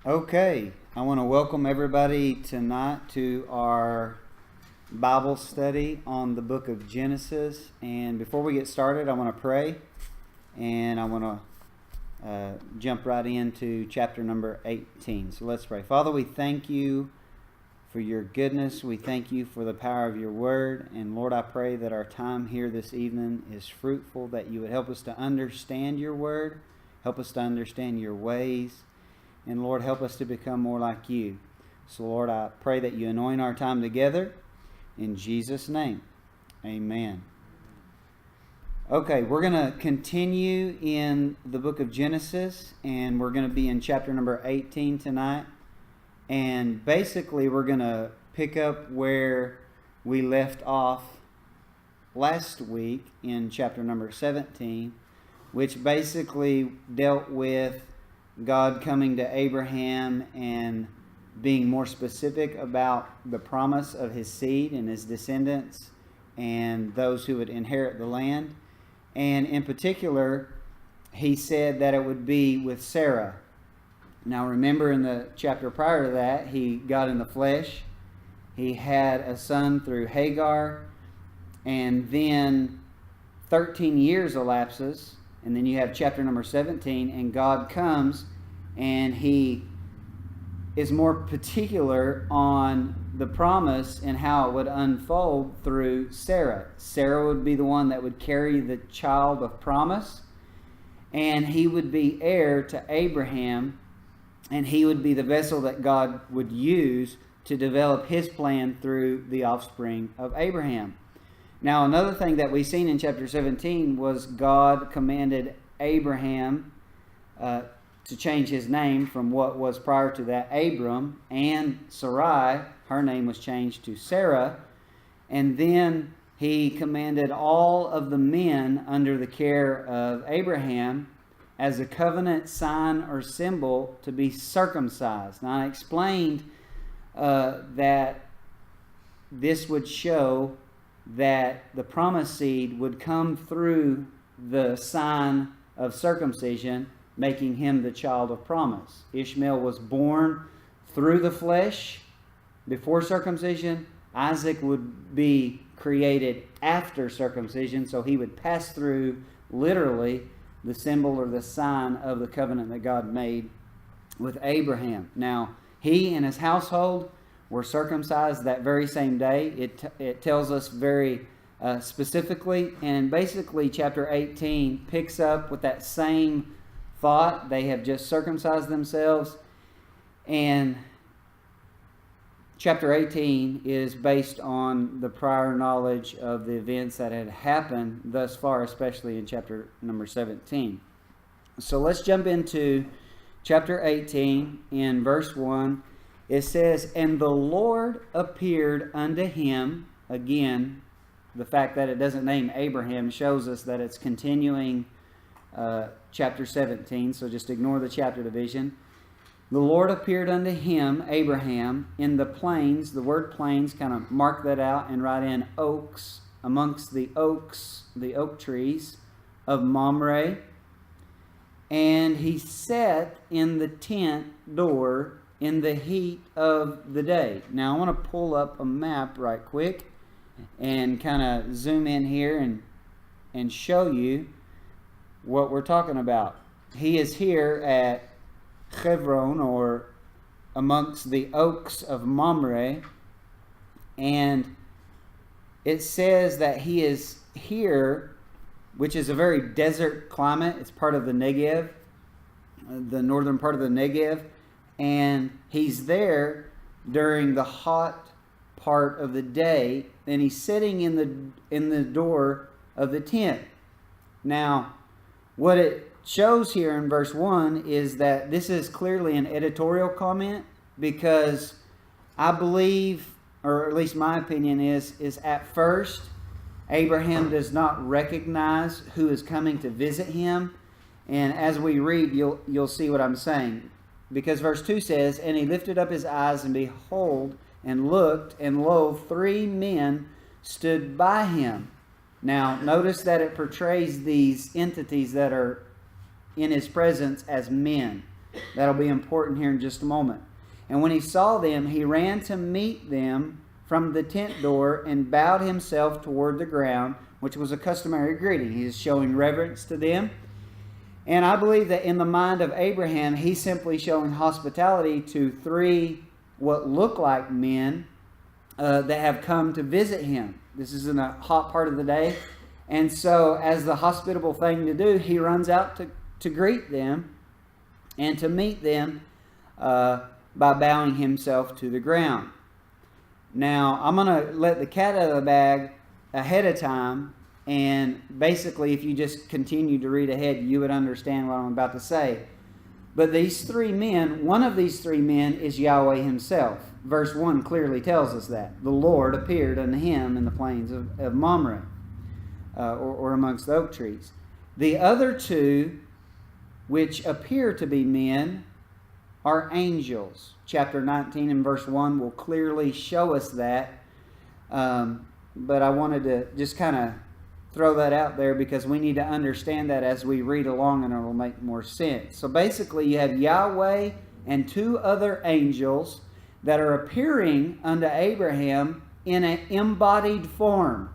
Okay, I want to welcome everybody tonight to our Bible study on the book of Genesis. And before we get started, I want to pray, and I want to jump right into chapter number 18. So let's pray. Father, we thank you for your goodness. We thank you for the power of your word. And Lord, I pray that our time here this evening is fruitful, that you would help us to understand your word, help us to understand your ways. And Lord, help us to become more like you. So Lord, I pray that you anoint our time together. In Jesus' name, amen. Okay, we're going to continue in the book of Genesis, and we're going to be in chapter number 18 tonight. And basically, we're going to pick up where we left off last week in chapter number 17, which basically dealt with God coming to Abraham and being more specific about the promise of his seed and his descendants and those who would inherit the land. And in particular, he said that it would be with Sarah. Now remember, in the chapter prior to that, he got in the flesh. He had a son through Hagar, and then 13 years elapses. And then you have chapter number 17, and God comes and he is more particular on the promise and how it would unfold through Sarah. Sarah would be the one that would carry the child of promise, and he would be heir to Abraham, and he would be the vessel that God would use to develop his plan through the offspring of Abraham. Now, another thing that we've seen in chapter 17 was God commanded Abraham to change his name from what was prior to that Abram, and Sarai, her name was changed to Sarah. And then he commanded all of the men under the care of Abraham as a covenant sign or symbol to be circumcised. Now, I explained that this would show that the promised seed would come through the sign of circumcision, making him the child of promise. Ishmael was born through the flesh before circumcision. Isaac would be created after circumcision, so he would pass through literally the symbol or the sign of the covenant that God made with Abraham. Now, he and his household were circumcised that very same day. It tells us very specifically, and basically chapter 18 picks up with that same thought. They have just circumcised themselves, and chapter 18 is based on the prior knowledge of the events that had happened thus far, especially in chapter number 17. So let's jump into chapter 18 in verse 1. It says, "And the Lord appeared unto him." Again, the fact that it doesn't name Abraham shows us that it's continuing chapter 17, so just ignore the chapter division. "The Lord appeared unto him," Abraham, "in the plains." The word plains, kind of mark that out and write in oaks, amongst the oaks, the oak trees of Mamre. "And he sat in the tent door in the heat of the day." Now I want to pull up a map right quick and kind of zoom in here and show you what we're talking about. He is here at Hebron, or amongst the oaks of Mamre, and it says that he is here, which is a very desert climate. It's part of the Negev, the northern part of the Negev. And he's there during the hot part of the day, and he's sitting in the door of the tent. Now, what it shows here in verse 1 is that this is clearly an editorial comment, because I believe, or at least my opinion is at first Abraham does not recognize who is coming to visit him. And as we read, you'll see what I'm saying. Because verse 2 says, "And he lifted up his eyes, and behold, and looked, and lo, 3 men stood by him." Now, notice that it portrays these entities that are in his presence as men. That'll be important here in just a moment. And when he saw them, he ran to meet them from the tent door and bowed himself toward the ground, which was a customary greeting. He is showing reverence to them. And I believe that in the mind of Abraham, he's simply showing hospitality to three what look like men that have come to visit him. This is in a hot part of the day. And so as the hospitable thing to do, he runs out to greet them and to meet them by bowing himself to the ground. Now, I'm going to let the cat out of the bag ahead of time. And basically, if you just continue to read ahead, you would understand what I'm about to say. But these three men, one of these three men is Yahweh himself. Verse 1 clearly tells us that. The Lord appeared unto him in the plains of Mamre, or amongst the oak trees. The other two, which appear to be men, are angels. Chapter 19 and verse 1 will clearly show us that. But I wanted to just kind of throw that out there because we need to understand that as we read along, and it will make more sense. So basically you have Yahweh and two other angels that are appearing unto Abraham in an embodied form.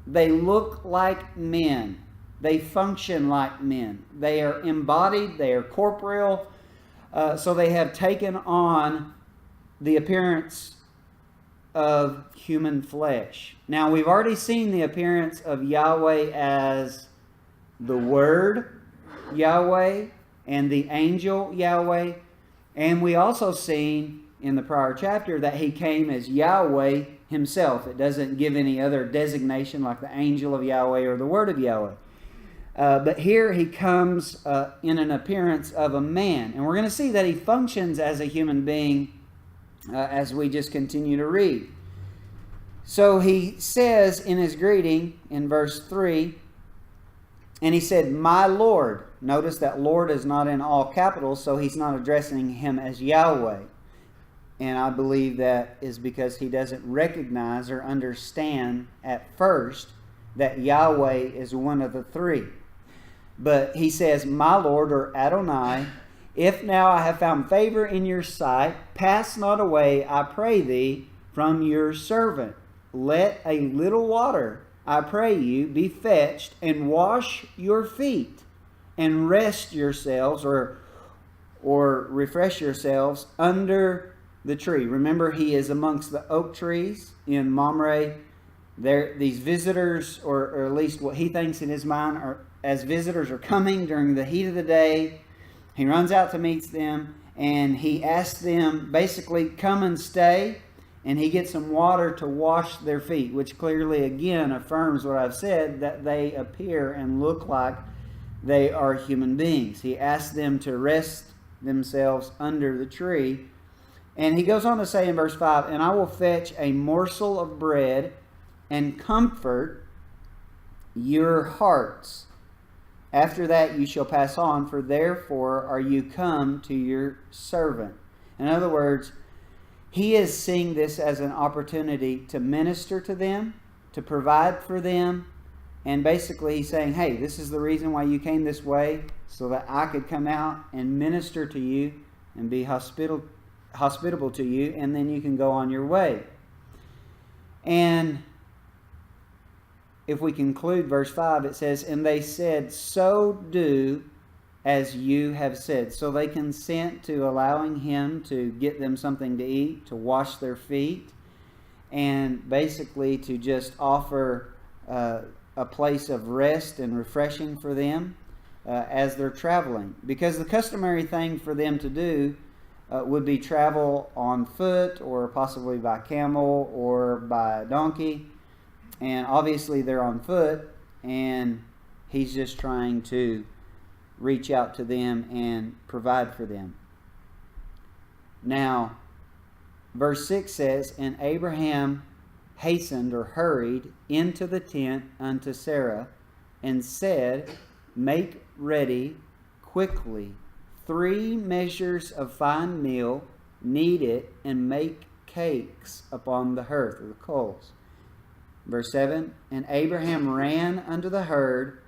They look like men. They function like men. They are embodied. They are corporeal. So they have taken on the appearance of human flesh. Now, we've already seen the appearance of Yahweh as the Word Yahweh and the angel Yahweh. And we also seen in the prior chapter that he came as Yahweh himself. It doesn't give any other designation like the angel of Yahweh or the Word of Yahweh. But here he comes in an appearance of a man. And we're going to see that he functions as a human being as we just continue to read. So he says in his greeting in verse 3, and he said, "My Lord." Notice that Lord is not in all capitals, so he's not addressing him as Yahweh. And I believe that is because he doesn't recognize or understand at first that Yahweh is one of the three. But he says, "My Lord," or Adonai, "if now I have found favor in your sight, pass not away, I pray thee, from your servant. Let a little water, I pray you, be fetched, and wash your feet, and rest yourselves, or refresh yourselves under the tree." Remember, he is amongst the oak trees in Mamre. These visitors, or at least what he thinks in his mind, as visitors are coming during the heat of the day. He runs out to meet them, and he asks them, basically, come and stay, and he gets some water to wash their feet, which clearly, again, affirms what I've said, that they appear and look like they are human beings. He asks them to rest themselves under the tree, and he goes on to say in verse 5, "And I will fetch a morsel of bread and comfort your hearts. After that you shall pass on, for therefore are you come to your servant." In other words, he is seeing this as an opportunity to minister to them, to provide for them, and basically he's saying, hey, this is the reason why you came this way, so that I could come out and minister to you and be hospitable to you, and then you can go on your way. And if we conclude verse 5, it says, "And they said, so do as you have said." So they consent to allowing him to get them something to eat, to wash their feet, and basically to just offer a place of rest and refreshing for them as they're traveling. Because the customary thing for them to do would be travel on foot, or possibly by camel or by donkey. And obviously they're on foot, and he's just trying to reach out to them and provide for them. Now, verse 6 says, "And Abraham hastened," or hurried, "into the tent unto Sarah, and said, Make ready quickly 3 measures of fine meal, knead it, and make cakes upon the hearth," or the coals. Verse 7, "And Abraham ran unto the herd,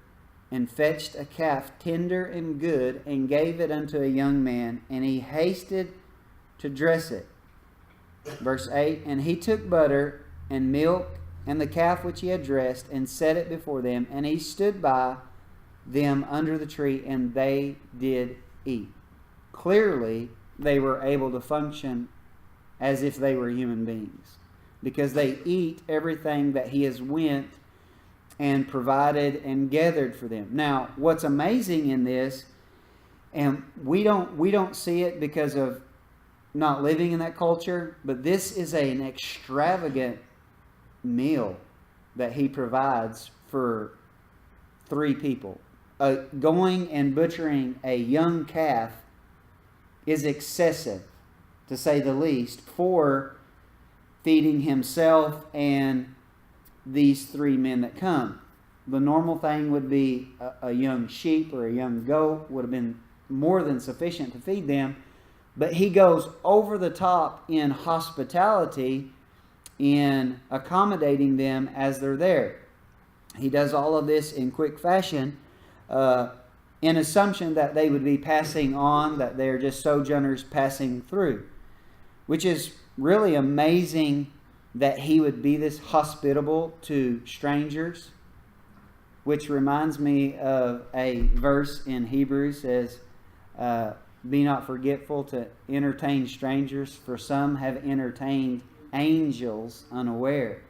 and fetched a calf tender and good, and gave it unto a young man, and he hasted to dress it. Verse 8, and he took butter and milk and the calf which he had dressed, and set it before them, and he stood by them under the tree, and they did eat. Clearly, they were able to function as if they were human beings, because they eat everything that he has went and provided and gathered for them. Now, what's amazing in this, and we don't see it because of not living in that culture, but this is an extravagant meal that he provides for 3 people. Going and butchering a young calf is excessive, to say the least, for feeding himself and these 3 men that come. The normal thing would be a young sheep or a young goat would have been more than sufficient to feed them, but he goes over the top in hospitality, in accommodating them as they're there. He does all of this in quick fashion, in assumption that they would be passing on, that they're just sojourners passing through, which is really amazing that he would be this hospitable to strangers, which reminds me of a verse in Hebrews says, be not forgetful to entertain strangers, for some have entertained angels unaware.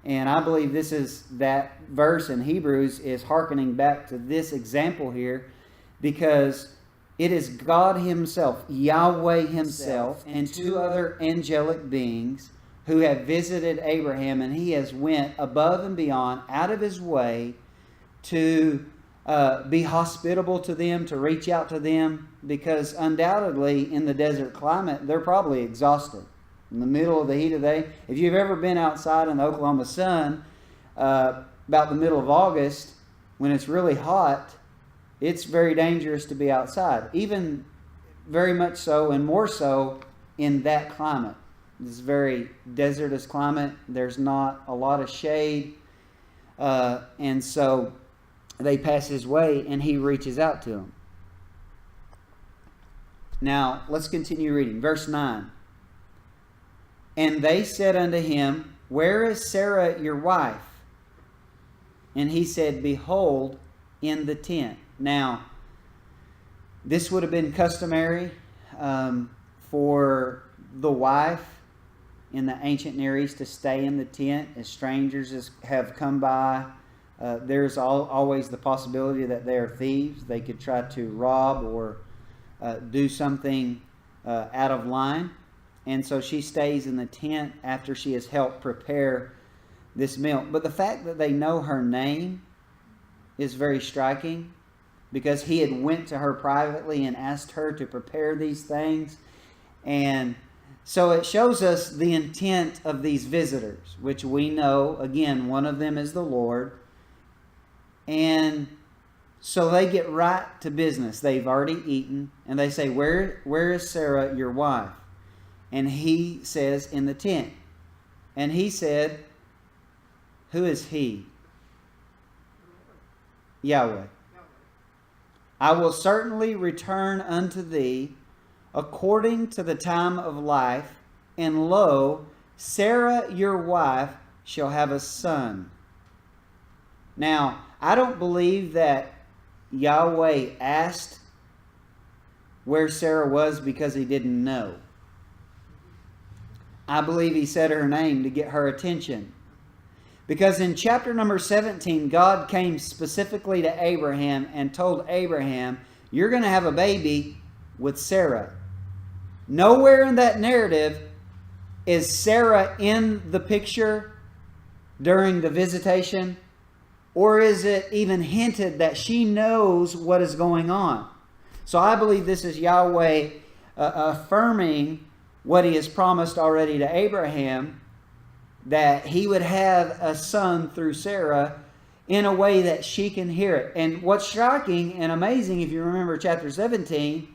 And I believe this is that verse in Hebrews is hearkening back to this example here, because it is God Himself, Yahweh Himself, and 2 other angelic beings who have visited Abraham, and He has went above and beyond, out of His way, to be hospitable to them, to reach out to them, because undoubtedly in the desert climate, they're probably exhausted. In the middle of the heat of the day, if you've ever been outside in the Oklahoma sun, about the middle of August, when it's really hot, it's very dangerous to be outside. Even very much so, and more so in that climate. This very desertous climate. There's not a lot of shade. And so they pass his way, and he reaches out to them. Now, let's continue reading. Verse 9. And they said unto him, Where is Sarah your wife? And he said, Behold, in the tent. Now, this would have been customary for the wife in the ancient Near East to stay in the tent as strangers have come by. There's always the possibility that they are thieves. They could try to rob or do something out of line. And so she stays in the tent after she has helped prepare this meal. But the fact that they know her name is very striking, because he had went to her privately and asked her to prepare these things. And so it shows us the intent of these visitors, which we know, again, one of them is the Lord. And so they get right to business. They've already eaten, and they say, Where is Sarah, your wife? And he says, In the tent. And he said, Who is he? Yahweh. I will certainly return unto thee according to the time of life, and lo, Sarah your wife shall have a son. Now, I don't believe that Yahweh asked where Sarah was because he didn't know. I believe he said her name to get her attention. Because in chapter number 17, God came specifically to Abraham and told Abraham, You're going to have a baby with Sarah. Nowhere in that narrative is Sarah in the picture during the visitation, or is it even hinted that she knows what is going on? So I believe this is Yahweh affirming what He has promised already to Abraham, that he would have a son through Sarah in a way that she can hear it. And what's striking and amazing, if you remember chapter 17,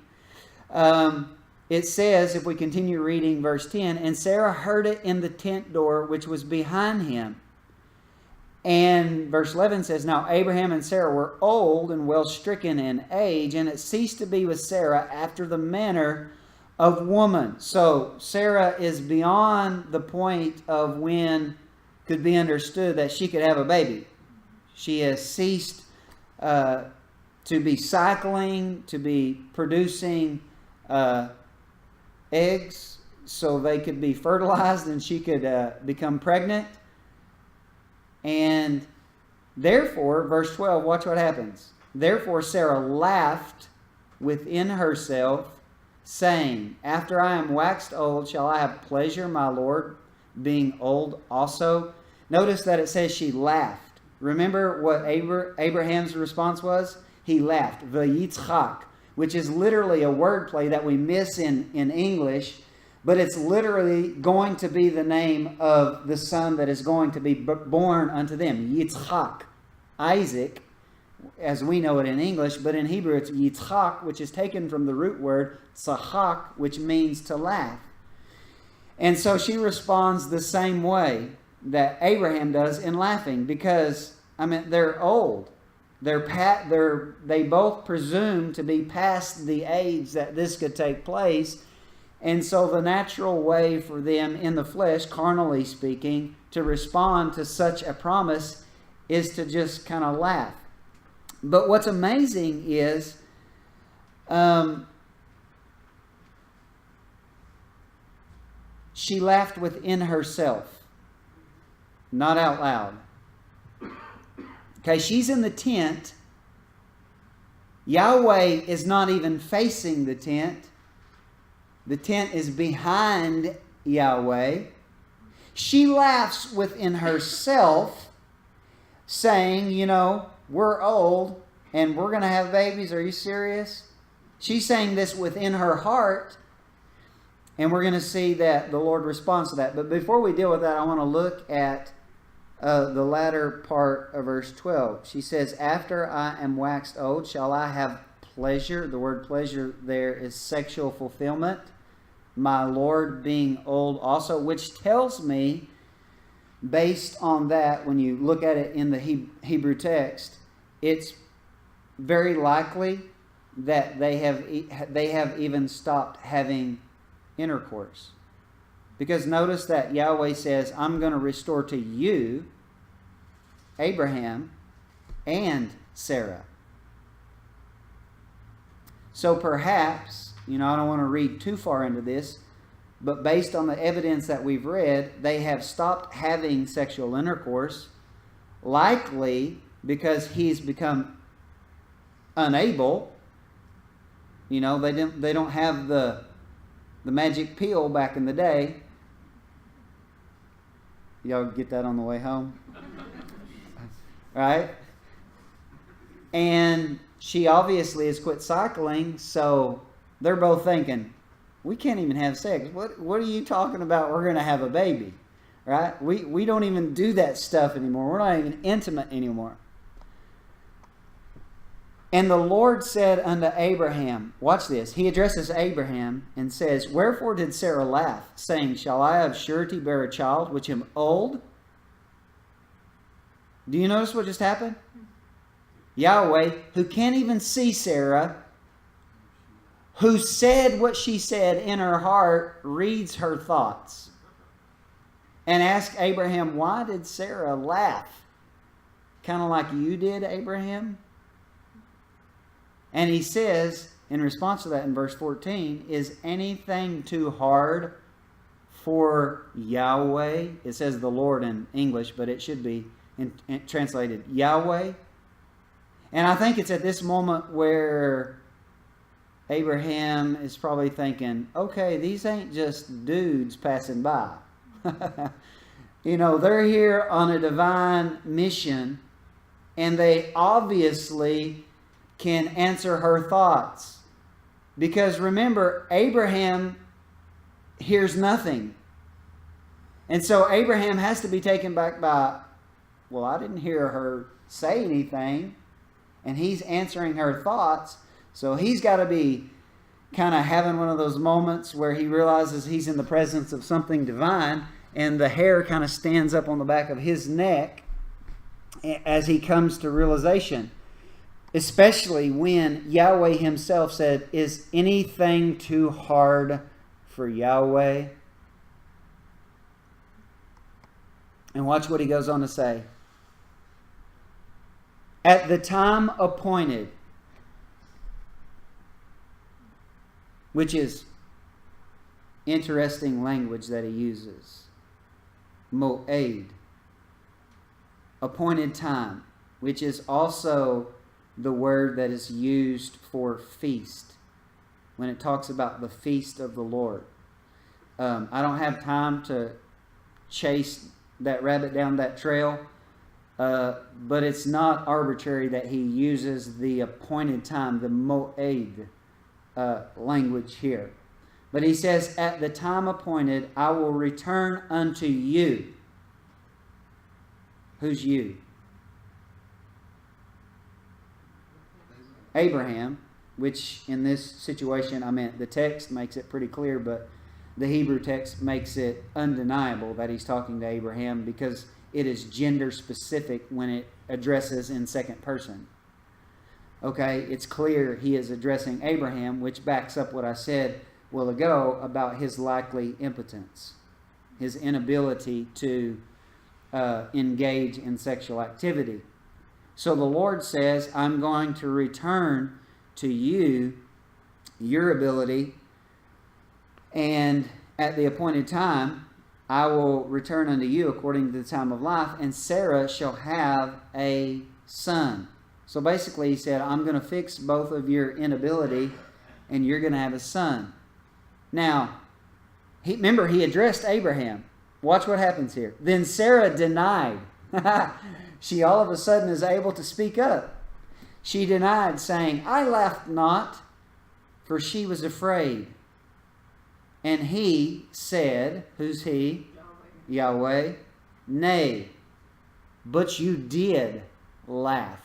it says, if we continue reading verse 10, And Sarah heard it in the tent door which was behind him. And verse 11 says, Now Abraham and Sarah were old and well stricken in age, and it ceased to be with Sarah after the manner of woman. So Sarah is beyond the point of when could be understood that she could have a baby. She has ceased to be cycling, to be producing eggs so they could be fertilized and she could become pregnant. And therefore, verse 12, watch what happens. Therefore Sarah laughed within herself, saying, After I am waxed old, shall I have pleasure, my Lord, being old also? Notice that it says she laughed. Remember what Abraham's response was? He laughed. V'yitzchak, which is literally a wordplay that we miss in English, but it's literally going to be the name of the son that is going to be born unto them. Yitzchak, Isaac, as we know it in English, but in Hebrew it's Yitzchak, which is taken from the root word tzachak, which means to laugh. And so she responds the same way that Abraham does in laughing, because, they're old. They both presume to be past the age that this could take place. And so the natural way for them in the flesh, carnally speaking, to respond to such a promise is to just kind of laugh. But what's amazing is she laughed within herself, not out loud. Okay, she's in the tent. Yahweh is not even facing the tent. The tent is behind Yahweh. She laughs within herself, saying, we're old and we're going to have babies. Are you serious? She's saying this within her heart. And we're going to see that the Lord responds to that. But before we deal with that, I want to look at the latter part of verse 12. She says, After I am waxed old, shall I have pleasure? The word pleasure there is sexual fulfillment. My Lord being old also, which tells me, based on that, when you look at it in the Hebrew text, it's very likely that they have even stopped having intercourse. Because notice that Yahweh says, I'm going to restore to you Abraham and Sarah. So perhaps, I don't want to read too far into this, but based on the evidence that we've read, they have stopped having sexual intercourse, likely because he's become unable. They don't have the magic pill back in the day. Y'all get that on the way home? Right? And she obviously has quit cycling, so they're both thinking, we can't even have sex. What are you talking about? We're going to have a baby. Right? We don't even do that stuff anymore. We're not even intimate anymore. And the Lord said unto Abraham, watch this, he addresses Abraham and says, Wherefore did Sarah laugh, saying, Shall I of surety bear a child, which am old? Do you notice what just happened? Yahweh, who can't even see Sarah, who said what she said in her heart, reads her thoughts. And asks Abraham, why did Sarah laugh? Kind of like you did, Abraham? And he says, in response to that in verse 14, is anything too hard for Yahweh? It says the Lord in English, but it should be translated Yahweh. And I think it's at this moment where Abraham is probably thinking, okay, these ain't just dudes passing by. They're here on a divine mission, and they obviously can answer her thoughts. Because remember, Abraham hears nothing. And so Abraham has to be taken back by, well, I didn't hear her say anything. And he's answering her thoughts. So he's got to be kind of having one of those moments where he realizes he's in the presence of something divine. And the hair kind of stands up on the back of his neck. as he comes to realization, especially when Yahweh himself said, "Is anything too hard for Yahweh?" And watch what he goes on to say. At the time appointed, which is interesting language that he uses. Mo'ed, appointed time, which is also the word that is used for feast when it talks about the feast of the Lord. I don't have time to chase that rabbit down that trail, but it's not arbitrary that he uses the appointed time, the Mo'ed language here. But he says, at the time appointed, I will return unto you. Who's you? Abraham, which in this situation, I mean, the text makes it pretty clear, but the Hebrew text makes it undeniable that he's talking to Abraham because it is gender specific when it addresses in second person. Okay, it's clear he is addressing Abraham, which backs up what I said a while ago about his likely impotence, his inability to engage in sexual activity. So the Lord says, I'm going to return to you your ability, and at the appointed time, I will return unto you according to the time of life, and Sarah shall have a son. So basically he said, I'm going to fix both of your inability, and you're going to have a son. Now, remember, he addressed Abraham. Watch what happens here. Then Sarah denied. She all of a sudden is able to speak up. She denied, saying, I laughed not, for she was afraid. And he said, who's he? Yahweh. Nay, but you did laugh.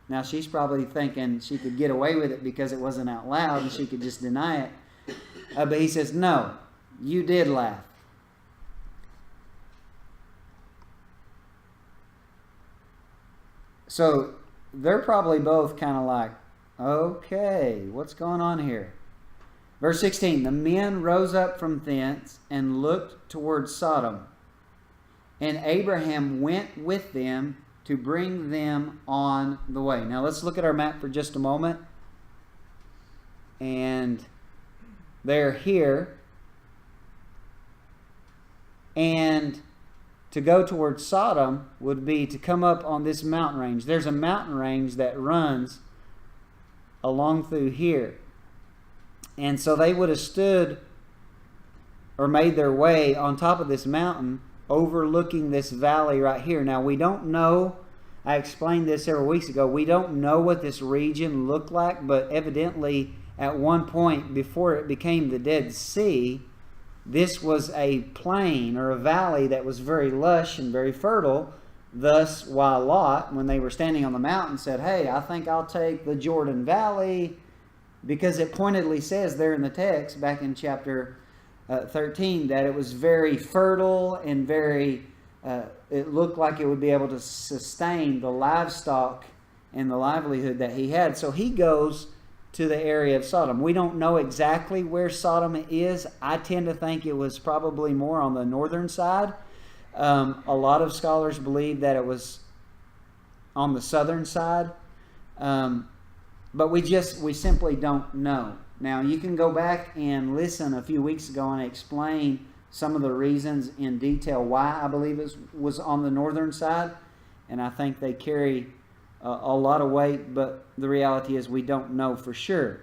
Now she's probably thinking she could get away with it because it wasn't out loud and she could just deny it. But he says, no, you did laugh. So they're probably both kind of like, okay, what's going on here? Verse 16, the men rose up from thence and looked toward Sodom. And Abraham went with them to bring them on the way. Now let's look at our map for just a moment. And they're here. And to go towards Sodom would be to come up on this mountain range. There's a mountain range that runs along through here. And so they would have stood or made their way on top of this mountain overlooking this valley right here. Now we don't know, I explained this several weeks ago, we don't know what this region looked like, but evidently at one point before it became the Dead Sea, this was a plain or a valley that was very lush and very fertile. Thus, why Lot, when they were standing on the mountain, said, hey, I think I'll take the Jordan Valley, because it pointedly says there in the text, back in chapter 13, that it was very fertile and very, it looked like it would be able to sustain the livestock and the livelihood that he had. So he goes to the area of Sodom. We don't know exactly where Sodom is. I tend to think it was probably more on the northern side. A lot of scholars believe that it was on the southern side. But we simply don't know. Now, you can go back and listen a few weeks ago and explain some of the reasons in detail why I believe it was on the northern side. And I think they carry a lot of weight, but the reality is we don't know for sure.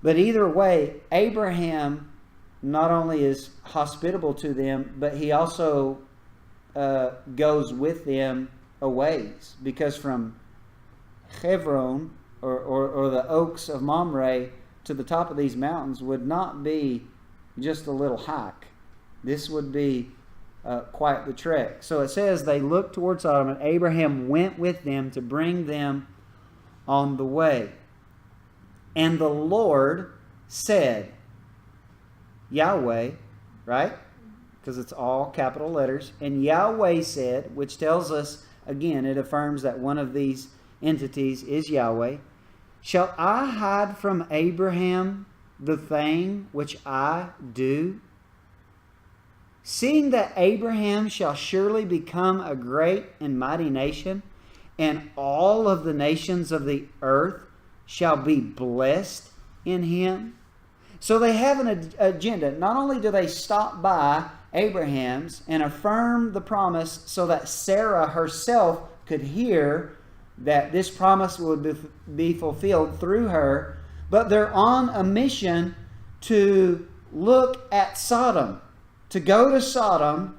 But either way, Abraham not only is hospitable to them, but he also goes with them a ways. Because from Hebron, or the oaks of Mamre, to the top of these mountains would not be just a little hike. This would be quite the trek. So it says they looked towards Sodom, and Abraham went with them to bring them on the way. And the Lord said, Yahweh, right? Because it's all capital letters. And Yahweh said, which tells us again, it affirms that one of these entities is Yahweh. Shall I hide from Abraham the thing which I do? Seeing that Abraham shall surely become a great and mighty nation, and all of the nations of the earth shall be blessed in him. So they have an agenda. Not only do they stop by Abraham's and affirm the promise so that Sarah herself could hear that this promise would be fulfilled through her, but they're on a mission to look at Sodom, to go to Sodom.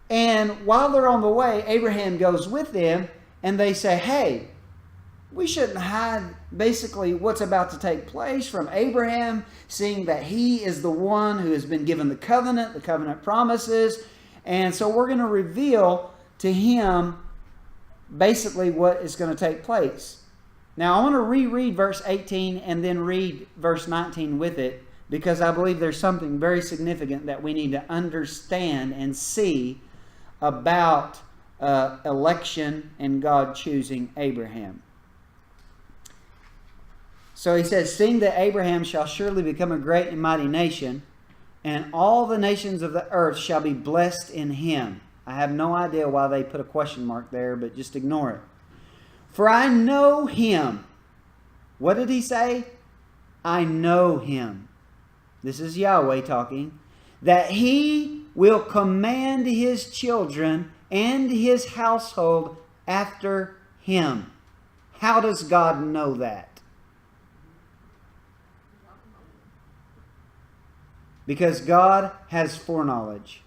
And while they're on the way, Abraham goes with them, and they say, hey, we shouldn't hide basically what's about to take place from Abraham, seeing that he is the one who has been given the covenant promises. And so we're going to reveal to him basically what is going to take place. Now I want to reread verse 18 and then read verse 19 with it, because I believe there's something very significant that we need to understand and see about election and God choosing Abraham. So he says, seeing that Abraham shall surely become a great and mighty nation, and all the nations of the earth shall be blessed in him. I have no idea why they put a question mark there, but just ignore it. For I know him. What did he say? I know him. This is Yahweh talking. That he will command his children and his household after him. How does God know that? Because God has foreknowledge.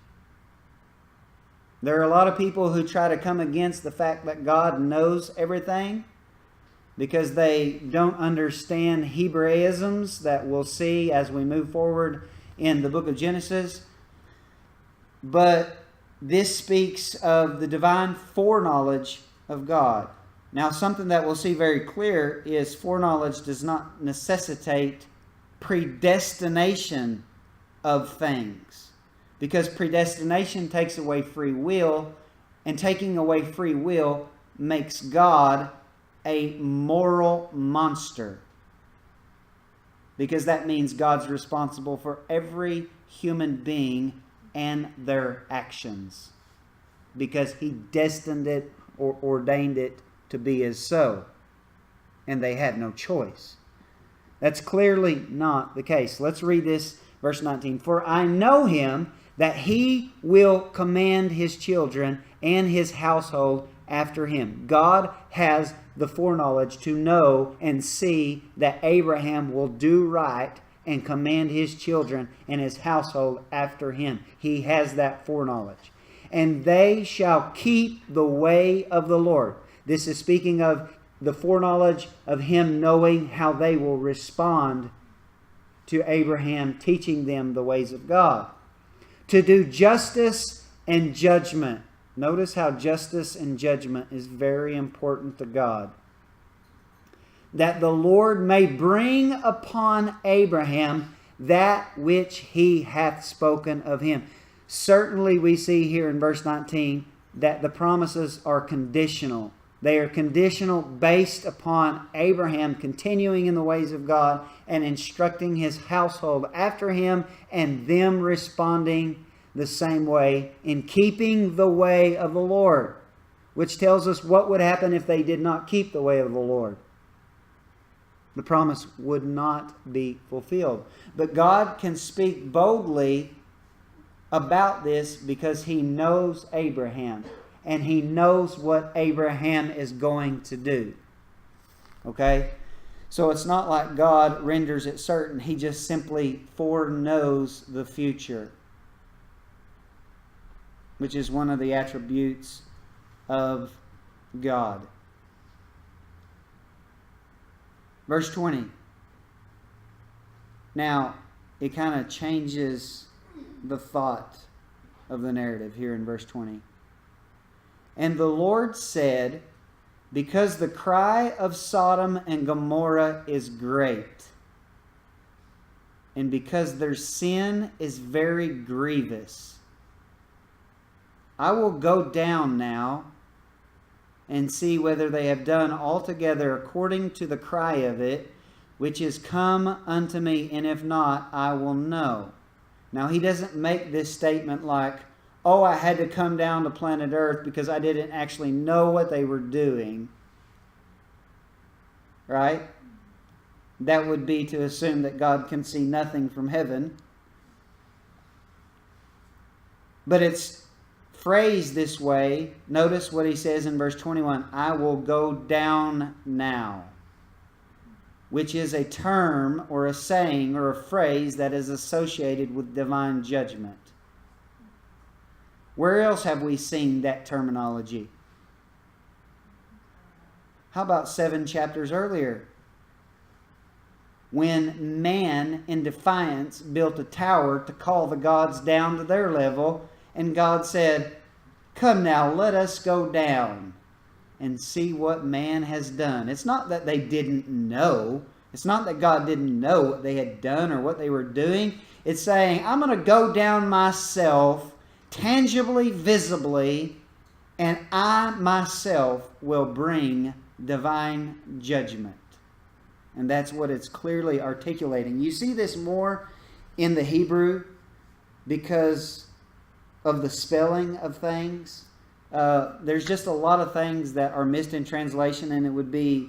There are a lot of people who try to come against the fact that God knows everything because they don't understand Hebraisms that we'll see as we move forward in the book of Genesis. But this speaks of the divine foreknowledge of God. Now, something that we'll see very clear is foreknowledge does not necessitate predestination of things, because predestination takes away free will, and taking away free will makes God a moral monster, because that means God's responsible for every human being and their actions, because he destined it or ordained it to be as so, and they had no choice. That's clearly not the case. Let's read this. Verse 19, for I know him that he will command his children and his household after him. God has the foreknowledge to know and see that Abraham will do right and command his children and his household after him. He has that foreknowledge. And they shall keep the way of the Lord. This is speaking of the foreknowledge of him knowing how they will respond to Abraham, teaching them the ways of God. To do justice and judgment. Notice how justice and judgment is very important to God. That the Lord may bring upon Abraham that which he hath spoken of him. Certainly we see here in verse 19 that the promises are conditional. They are conditional based upon Abraham continuing in the ways of God and instructing his household after him, and them responding the same way in keeping the way of the Lord, which tells us what would happen if they did not keep the way of the Lord. The promise would not be fulfilled. But God can speak boldly about this because he knows Abraham. And he knows what Abraham is going to do. Okay? So it's not like God renders it certain. He just simply foreknows the future, which is one of the attributes of God. Verse 20. Now, it kind of changes the thought of the narrative here in verse 20. And the Lord said, because the cry of Sodom and Gomorrah is great, and because their sin is very grievous, I will go down now and see whether they have done altogether according to the cry of it, which is come unto me, and if not, I will know. Now, he doesn't make this statement like, oh, I had to come down to planet Earth because I didn't actually know what they were doing. Right? That would be to assume that God can see nothing from heaven. But it's phrased this way. Notice what he says in verse 21, I will go down now, which is a term or a saying or a phrase that is associated with divine judgment. Where else have we seen that terminology? How about 7 chapters earlier? When man, in defiance, built a tower to call the gods down to their level, and God said, come now, let us go down and see what man has done. It's not that they didn't know. It's not that God didn't know what they had done or what they were doing. It's saying, I'm going to go down myself, tangibly, visibly, and I myself will bring divine judgment. And that's what it's clearly articulating. You see this more in the Hebrew because of the spelling of things. There's just a lot of things that are missed in translation, and it would be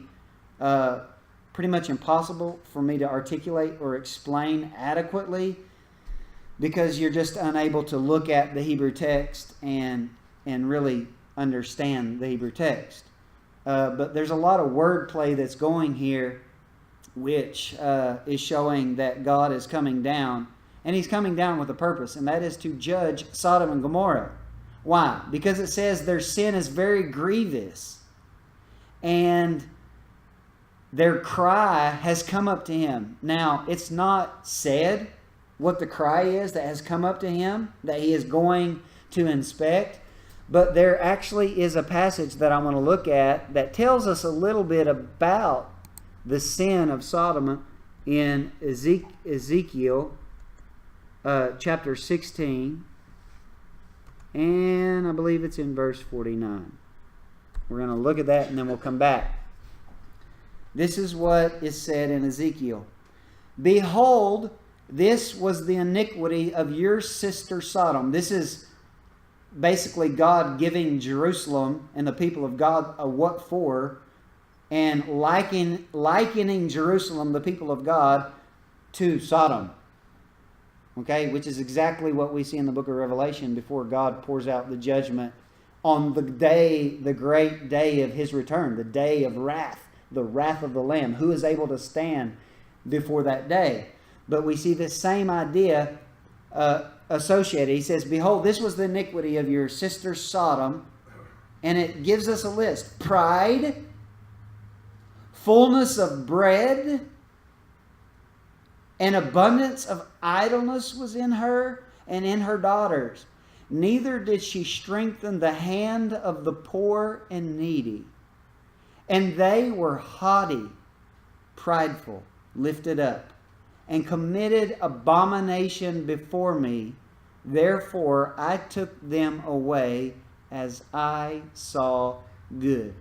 pretty much impossible for me to articulate or explain adequately because you're just unable to look at the Hebrew text and really understand the Hebrew text. But there's a lot of wordplay that's going here, which is showing that God is coming down. And he's coming down with a purpose, and that is to judge Sodom and Gomorrah. Why? Because it says their sin is very grievous. And their cry has come up to him. Now, it's not said what the cry is that has come up to him, that he is going to inspect. But there actually is a passage that I want to look at that tells us a little bit about the sin of Sodom in Ezekiel chapter 16, and I believe it's in verse 49. We're going to look at that and then we'll come back. This is what is said in Ezekiel. Behold, this was the iniquity of your sister Sodom. This is basically God giving Jerusalem and the people of God a what for, and likening Jerusalem, the people of God, to Sodom. Okay, which is exactly what we see in the book of Revelation before God pours out the judgment on the day, the great day of his return, the day of wrath, the wrath of the Lamb. Who is able to stand before that day? But we see this same idea associated. He says, behold, this was the iniquity of your sister Sodom. And it gives us a list. Pride, fullness of bread, and abundance of idleness was in her and in her daughters. Neither did she strengthen the hand of the poor and needy. And they were haughty, prideful, lifted up, and committed abomination before me. Therefore I took them away as I saw good.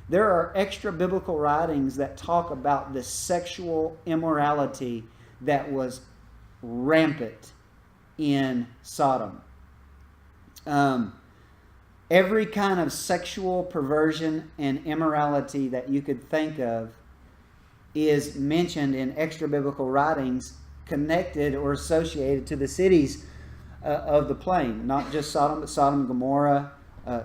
There are extra biblical writings that talk about the sexual immorality that was rampant in Sodom. Every kind of sexual perversion and immorality that you could think of is mentioned in extra biblical writings connected or associated to the cities of the plain. Not just Sodom, but Sodom and Gomorrah,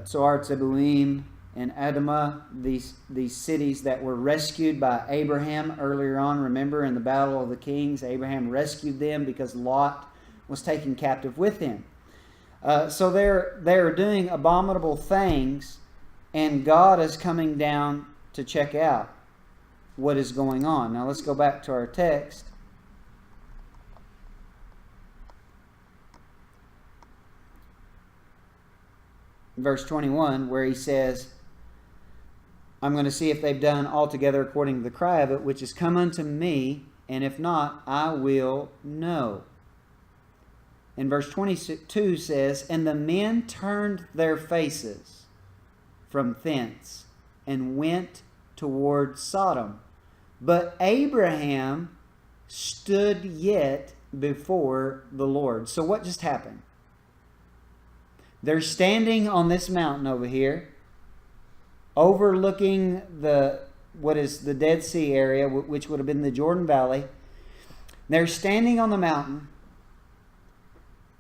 Zoar, Zeboim, and Admah, these cities that were rescued by Abraham earlier on. Remember, in the Battle of the Kings, Abraham rescued them because Lot was taken captive with him. So they're doing abominable things, and God is coming down to check out what is going on. Now let's go back to our text. Verse 21, where he says, I'm going to see if they've done altogether according to the cry of it, which is come unto me, and if not, I will know. And verse 22 says, and the men turned their faces from thence and went toward Sodom. But Abraham stood yet before the Lord. So what just happened? They're standing on this mountain over here, overlooking what is the Dead Sea area, which would have been the Jordan Valley. They're standing on the mountain,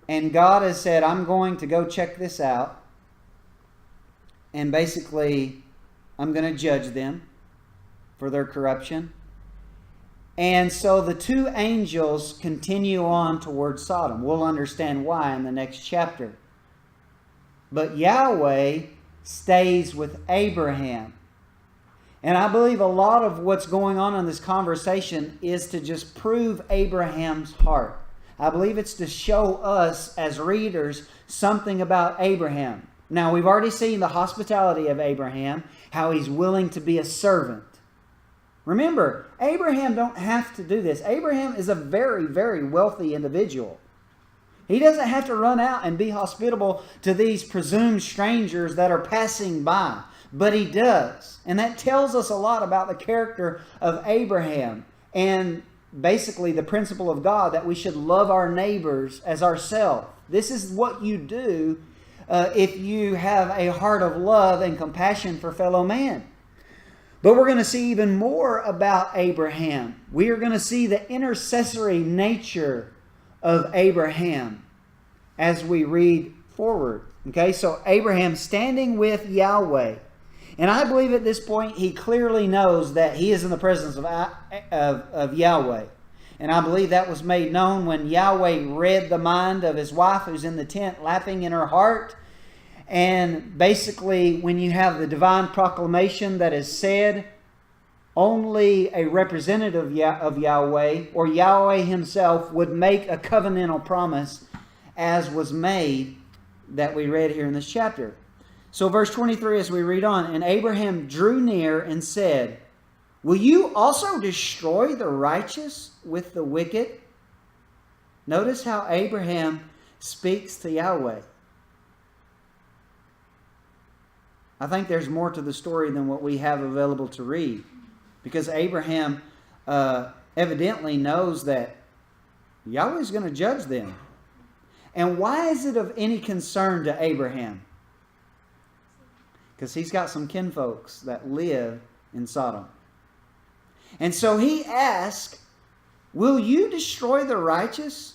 and God has said, I'm going to go check this out, and basically I'm going to judge them for their corruption. And so the two angels continue on towards Sodom. We'll understand why in the next chapter. But Yahweh stays with Abraham. And I believe a lot of what's going on in this conversation is to just prove Abraham's heart. I believe it's to show us as readers something about Abraham. Now, we've already seen the hospitality of Abraham, how he's willing to be a servant. Remember, Abraham don't have to do this. Abraham is a very, very wealthy individual. He doesn't have to run out and be hospitable to these presumed strangers that are passing by. But he does. And that tells us a lot about the character of Abraham and basically the principle of God that we should love our neighbors as ourselves. This is what you do if you have a heart of love and compassion for fellow man. But we're going to see even more about Abraham. We are going to see the intercessory nature of Abraham as we read forward. Okay, so Abraham standing with Yahweh. And I believe at this point he clearly knows that he is in the presence of Yahweh. And I believe that was made known when Yahweh read the mind of his wife who's in the tent laughing in her heart. And basically when you have the divine proclamation that is said, only a representative of Yahweh or Yahweh himself would make a covenantal promise as was made that we read here in this chapter. So verse 23 as we read on, and Abraham drew near and said, will you also destroy the righteous with the wicked? Notice how Abraham speaks to Yahweh. I think there's more to the story than what we have available to read. Because Abraham evidently knows that Yahweh is going to judge them. And why is it of any concern to Abraham? Because he's got some kinfolks that live in Sodom. And so he asks, will you destroy the righteous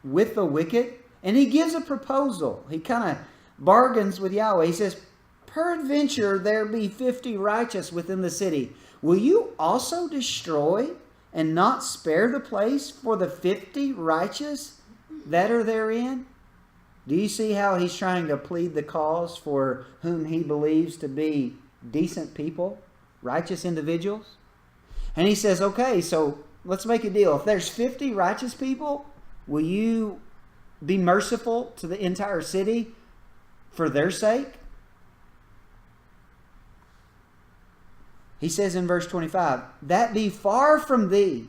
with the wicked? And he gives a proposal. He kind of bargains with Yahweh. He says, peradventure there be 50 righteous within the city. Will you also destroy and not spare the place for the 50 righteous that are therein? Do you see how he's trying to plead the cause for whom he believes to be decent people, righteous individuals? And he says, okay, so let's make a deal. If there's 50 righteous people, will you be merciful to the entire city for their sake? He says in verse 25, that be far from thee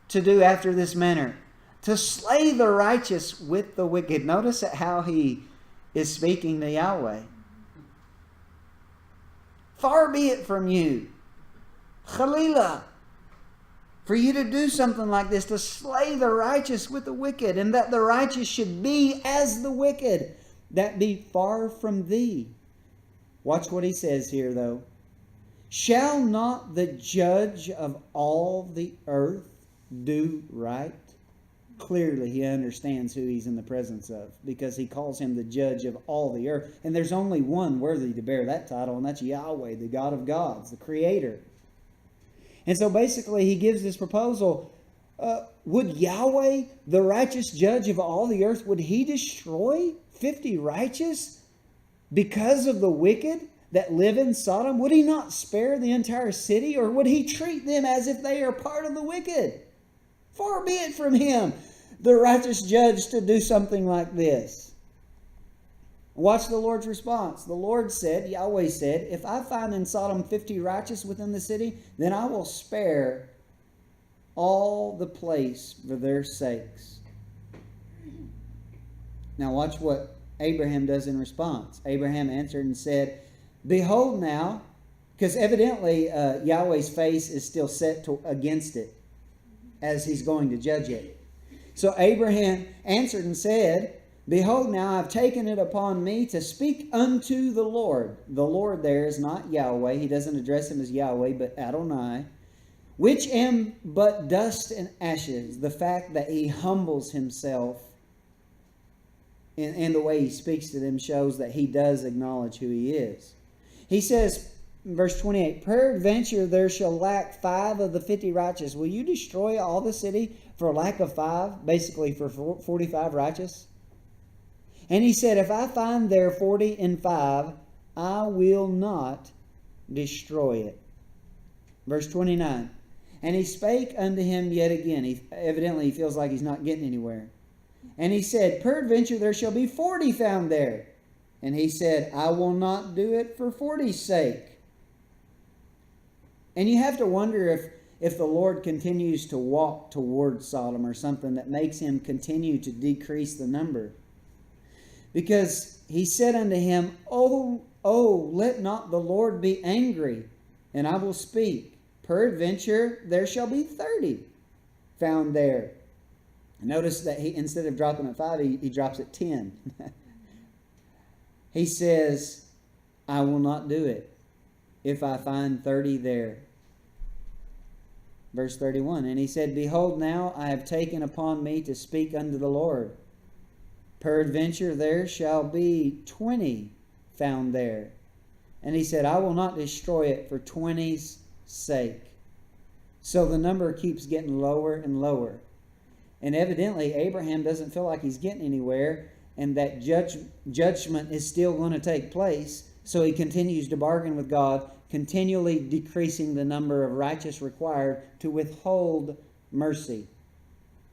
to do after this manner, to slay the righteous with the wicked. Notice how he is speaking to Yahweh. Far be it from you, Khalilah, for you to do something like this, to slay the righteous with the wicked, and that the righteous should be as the wicked. That be far from thee. Watch what he says here, though. Shall not the judge of all the earth do right? Clearly he understands who he's in the presence of, because he calls him the judge of all the earth. And there's only one worthy to bear that title, and that's Yahweh, the God of gods, the Creator. And so basically he gives this proposal. Would Yahweh, the righteous judge of all the earth, would he destroy 50 righteous because of the wicked that live in Sodom? Would he not spare the entire city, or would he treat them as if they are part of the wicked? Far be it from him, the righteous judge, to do something like this. Watch the Lord's response. The Lord said, Yahweh said, if I find in Sodom 50 righteous within the city, then I will spare all the place for their sakes. Now watch what Abraham does in response. Abraham answered and said, behold now, Because evidently Yahweh's face is still set against it as he's going to judge it. So Abraham answered and said, Behold, now I've taken it upon me to speak unto the Lord. The Lord there is not Yahweh. He doesn't address him as Yahweh, but Adonai. Which am but dust and ashes. The fact that he humbles himself and the way he speaks to them shows that he does acknowledge who he is. He says, verse 28, Peradventure there shall lack 5 of the 50 righteous. Will you destroy all the city for lack of 5? Basically for 45 righteous. And he said, If I find there 40 and 5, I will not destroy it. Verse 29. And he spake unto him yet again. Evidently he feels like he's not getting anywhere. And he said, Peradventure there shall be 40 found there. And he said, I will not do it for 40's sake. And you have to wonder if the Lord continues to walk toward Sodom or something that makes him continue to decrease the number. Because he said unto him, Oh, let not the Lord be angry, and I will speak. Peradventure there shall be 30 found there. Notice that he, instead of dropping at 5, he drops at 10. He says, I will not do it if I find 30 there. Verse 31, And he said, Behold, now I have taken upon me to speak unto the Lord. Peradventure there shall be 20 found there. And he said, I will not destroy it for 20's sake. So the number keeps getting lower and lower. And evidently Abraham doesn't feel like he's getting anywhere, and that judgment is still going to take place. So he continues to bargain with God, continually decreasing the number of righteous required to withhold mercy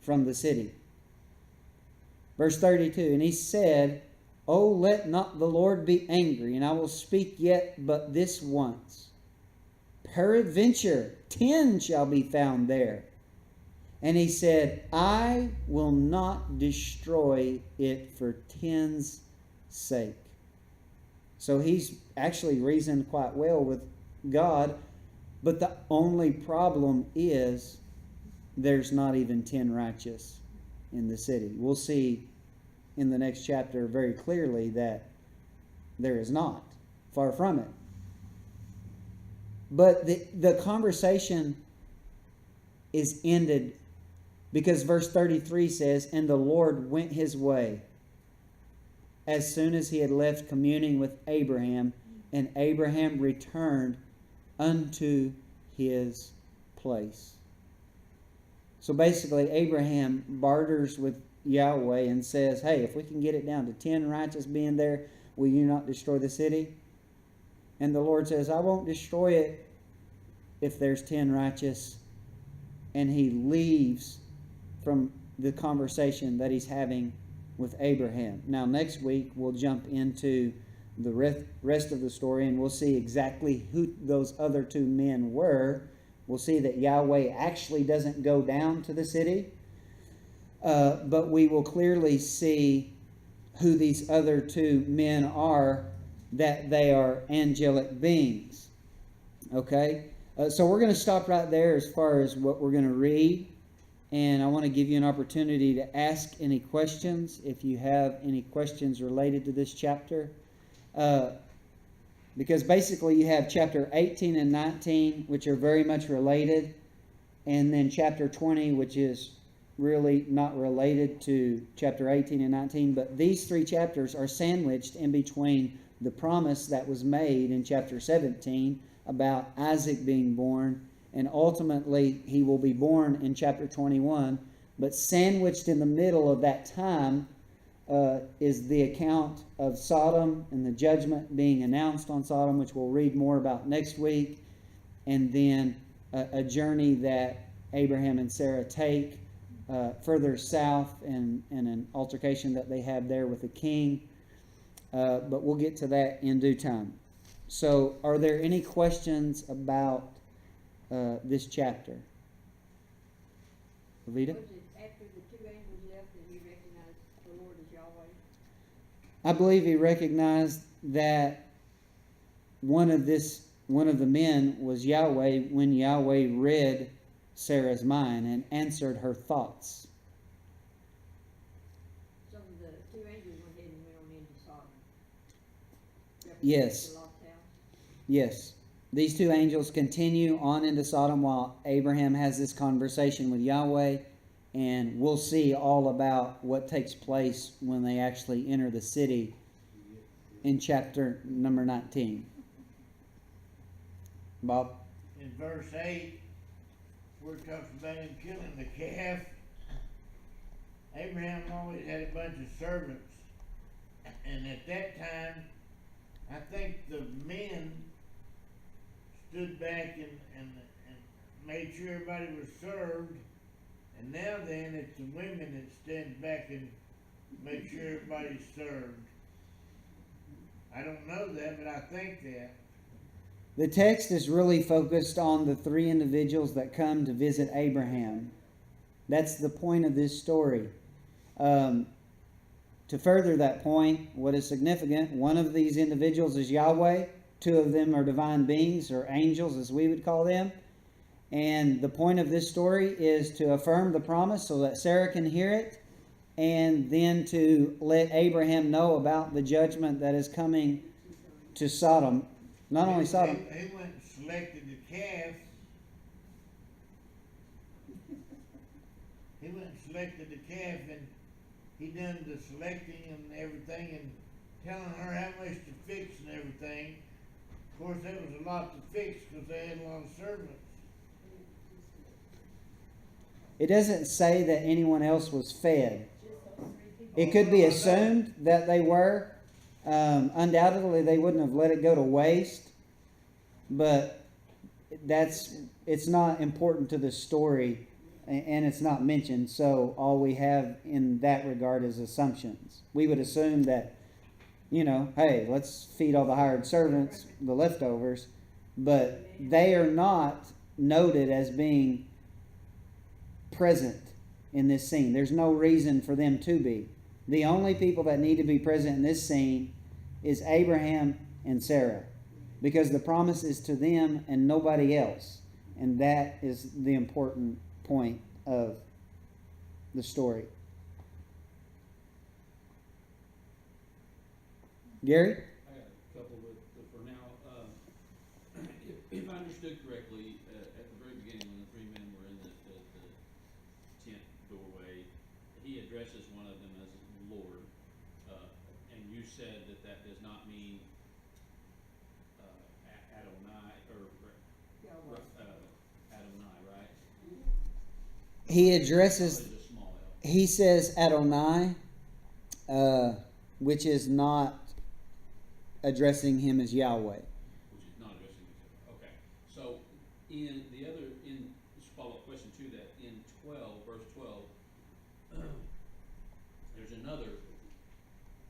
from the city. Verse 32, And he said, O let not the Lord be angry, and I will speak yet but this once. Peradventure 10 shall be found there. And he said, I will not destroy it for 10's sake. So he's actually reasoned quite well with God, but the only problem is there's not even 10 righteous in the city. We'll see in the next chapter very clearly that there is not. Far from it. But the conversation is ended because verse 33 says, And the Lord went his way as soon as he had left communing with Abraham, and Abraham returned unto his place. So basically, Abraham barters with Yahweh and says, Hey, if we can get it down to 10 righteous being there, will you not destroy the city? And the Lord says, I won't destroy it if there's 10 righteous. And he leaves from the conversation that he's having with Abraham. Now, next week, we'll jump into the rest of the story, and we'll see exactly who those other 2 men were. We'll see that Yahweh actually doesn't go down to the city, but we will clearly see who these other 2 men are, that they are angelic beings. Okay? So we're going to stop right there as far as what we're going to read. And I want to give you an opportunity to ask any questions if you have any questions related to this chapter. Because basically you have chapter 18 and 19, which are very much related. And then chapter 20, which is really not related to chapter 18 and 19. But these 3 chapters are sandwiched in between the promise that was made in chapter 17 about Isaac being born, and ultimately he will be born in chapter 21. But sandwiched in the middle of that time is the account of Sodom and the judgment being announced on Sodom, which we'll read more about next week, and then a journey that Abraham and Sarah take further south, and an altercation that they have there with the king. But we'll get to that in due time. So, are there any questions about this chapter? Levita? Was it after the 2 angels left that he recognized the Lord as Yahweh? I believe he recognized that one of this one of the men was Yahweh when Yahweh read Sarah's mind and answered her thoughts. So the two angels went ahead and went on into Sodom. Yes. The lost house. Yes. These two angels continue on into Sodom while Abraham has this conversation with Yahweh, and we'll see all about what takes place when they actually enter the city in chapter number 19. Bob? In verse 8, where it talks about him killing the calf, Abraham always had a bunch of servants. And at that time, I think the men stood back and made sure everybody was served. And now then, it's the women that stand back and make sure everybody's served. I don't know that, but I think that. The text is really focused on the three individuals that come to visit Abraham. That's the point of this story. To further that point, what is significant, one of these individuals is Yahweh. Two of them are divine beings, or angels as we would call them. And the point of this story is to affirm the promise so that Sarah can hear it, and then to let Abraham know about the judgment that is coming to Sodom. Not only Sodom. He went and selected the calf. He went and selected the calf, and he done the selecting and everything, and telling her how much to fix and everything. Of course, that was a lot to fix because they had a lot of servants. It doesn't say that anyone else was fed. It could be assumed that they were. Undoubtedly, they wouldn't have let it go to waste. But it's not important to the story, and it's not mentioned. So all we have in that regard is assumptions. We would assume that, hey, let's feed all the hired servants the leftovers. But they are not noted as being present in this scene. There's no reason for them to be. The only people that need to be present in this scene is Abraham and Sarah, because the promise is to them and nobody else. And that is the important point of the story. Gary? I got a couple, but for now, if I understood correctly, at the very beginning when the three men were in the tent doorway, he addresses one of them as Lord, and you said that does not mean Adonai, or Adonai, right? He addresses, There's a small L. he says Adonai, which is not addressing him as Yahweh. Which is not addressing each other. Okay. So in just follow-up question to that, in 12, verse 12, there's another,